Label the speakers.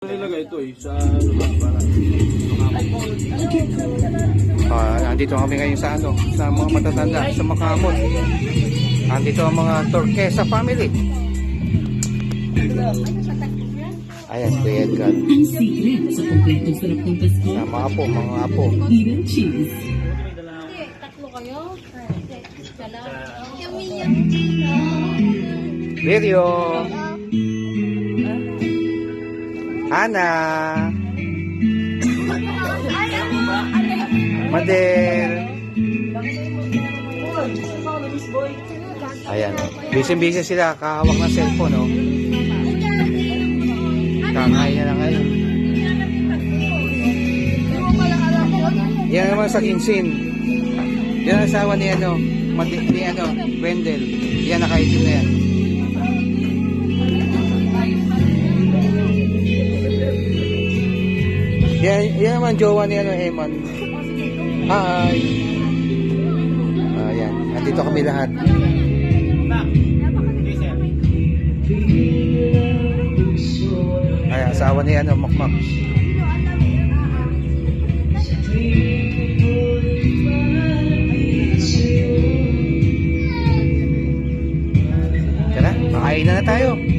Speaker 1: Nilagay ito sa lubas para.
Speaker 2: Andito kami ngayon sa sa mga matatanda sa Makamot. Andito ang mga Turquesa family. Ayan, Kuya Edgar.
Speaker 3: Ang secret sa kompletong sarap ng Pasko.
Speaker 2: Mga apo, mga apo.
Speaker 3: Hidden cheese.
Speaker 4: Tatlo kayo?
Speaker 2: Video. Ana. Madel. Ayan. Busy-busy sila. Kahawak ng cellphone, oh. Kangay na lang ngayon. Yan naman sa Kinsin. Yan ang asawa ni Wendell. Yan nakaitim na yan. Yan naman jowa ni Eman. Hi. Ayan. Nandito kami lahat. Ay, asawa ni Makmak. Tara, makain na tayo.